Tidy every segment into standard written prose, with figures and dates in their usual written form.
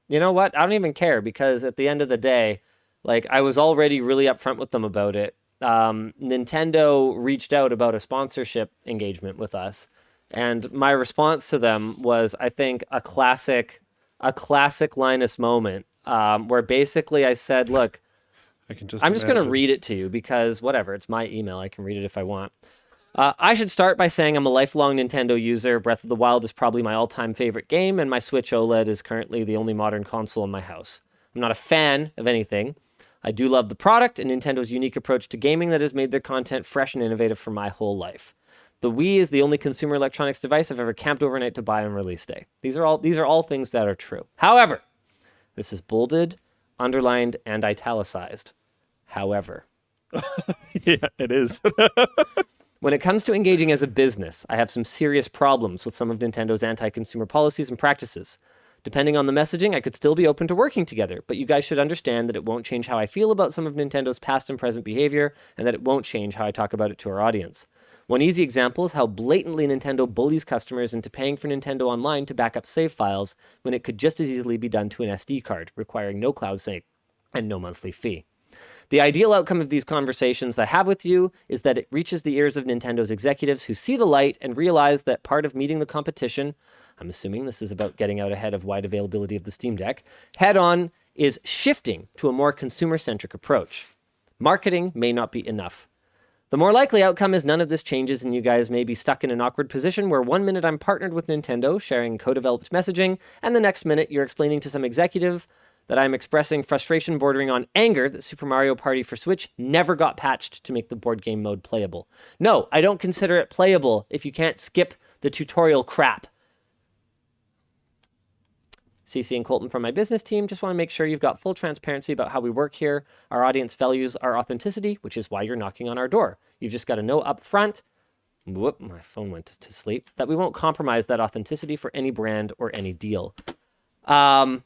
you know what? I don't even care because at the end of the day, like I was already really upfront with them about it. Nintendo reached out about a sponsorship engagement with us, and my response to them was, I think, a classic Linus moment, where basically I said, "Look, I can just I'm just going to imagine. read it to you because whatever, it's my email. I can read it if I want." I should start by saying I'm a lifelong Nintendo user. Breath of the Wild is probably my all-time favorite game, and my Switch OLED is currently the only modern console in my house. I'm not a fan of anything. I do love the product and Nintendo's unique approach to gaming that has made their content fresh and innovative for my whole life. The Wii is the only consumer electronics device I've ever camped overnight to buy on release day. These are all things that are true. However, this is bolded, underlined, and italicized. However, Yeah, it is. when it comes to engaging as a business, I have some serious problems with some of Nintendo's anti-consumer policies and practices. Depending on the messaging, I could still be open to working together, but you guys should understand that it won't change how I feel about some of Nintendo's past and present behavior, and that it won't change how I talk about it to our audience. One easy example is how blatantly Nintendo bullies customers into paying for Nintendo Online to back up save files when it could just as easily be done to an SD card, requiring no cloud sync and no monthly fee. The ideal outcome of these conversations I have with you is that it reaches the ears of Nintendo's executives who see the light and realize that part of meeting the competition, I'm assuming this is about getting out ahead of wide availability of the Steam Deck, head on is shifting to a more consumer-centric approach. Marketing may not be enough. The more likely outcome is none of this changes and you guys may be stuck in an awkward position where one minute I'm partnered with Nintendo, sharing co-developed messaging, and the next minute you're explaining to some executive that I'm expressing frustration bordering on anger that Super Mario Party for Switch never got patched to make the board game mode playable. No, I don't consider it playable if you can't skip the tutorial crap. CC and Colton from my business team just want to make sure you've got full transparency about how we work here. Our audience values our authenticity, which is why you're knocking on our door. You've just got to know up front, whoop, my phone went to sleep, that we won't compromise that authenticity for any brand or any deal. I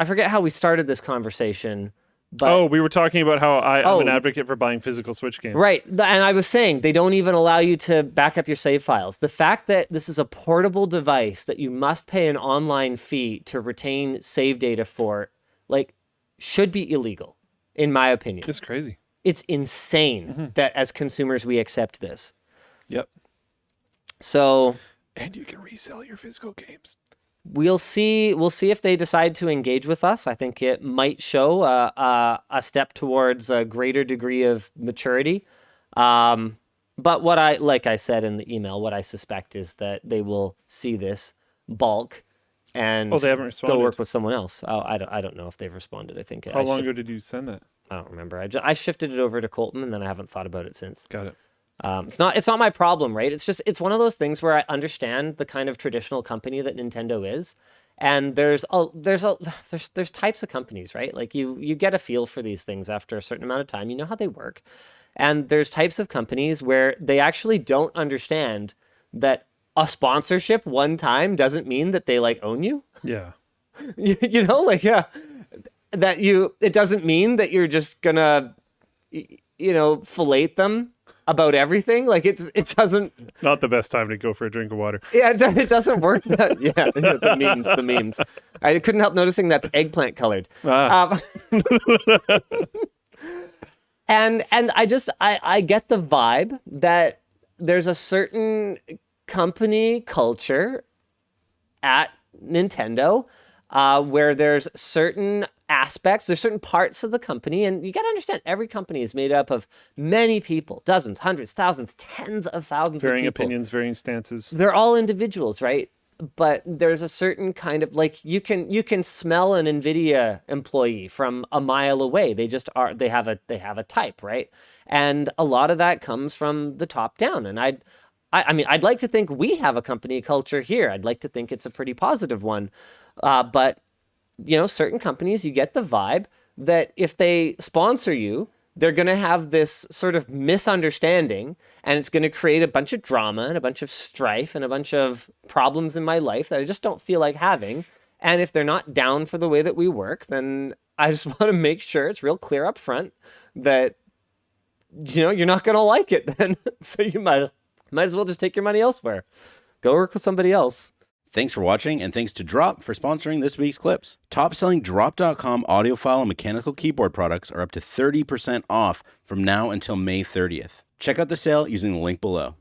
forget how we started this conversation, but We were talking about how I'm an advocate for buying physical Switch games. right. And I was saying they don't even allow you to back up your save files. The fact that this is a portable device that you must pay an online fee to retain save data for, like, should be illegal, in my opinion. It's crazy. It's insane that as consumers we accept this. Yep. So And you can resell your physical games. we'll see if they decide to engage with us. I think it might show a step towards a greater degree of maturity. But like I said in the email, what I suspect is that they will see this bulk and They haven't responded. go work with someone else. I don't know if they've responded. I think How long ago did you send that? I don't remember. I shifted it over to Colton and then I haven't thought about it since. Got it. It's not my problem, right? It's one of those things where I understand the kind of traditional company that Nintendo is, and there's types of companies, right? Like you get a feel for these things after a certain amount of time. You know how they work, and there's types of companies where they actually don't understand that a sponsorship one time doesn't mean that they like own you. Yeah. You know, like yeah, it doesn't mean that you're just gonna fillet them about everything. Like it doesn't. Not the best time to go for a drink of water. Yeah, it doesn't work. The memes. I couldn't help noticing that's eggplant colored. And I get the vibe that there's a certain company culture at Nintendo where there's certain aspects, there's certain parts of the company, and you got to understand every company is made up of many people, dozens, hundreds, thousands, tens of thousands Varying of people. opinions, varying stances. They're all individuals, right? But there's a certain kind of like you can smell an NVIDIA employee from a mile away. They just are. They have a type, right? And a lot of that comes from the top down. And I mean, I'd like to think we have a company culture here. I'd like to think it's a pretty positive one, but certain companies, you get the vibe that if they sponsor you, they're going to have this sort of misunderstanding, and it's going to create a bunch of drama and a bunch of strife and a bunch of problems in my life that I just don't feel like having. And if they're not down for the way that we work, then I just want to make sure it's real clear up front that, you're not going to like it then. So you might as well just take your money elsewhere. Go work with somebody else. Thanks for watching, and thanks to Drop for sponsoring this week's clips. Top-selling Drop.com audiophile and mechanical keyboard products are up to 30% off from now until May 30th. Check out the sale using the link below.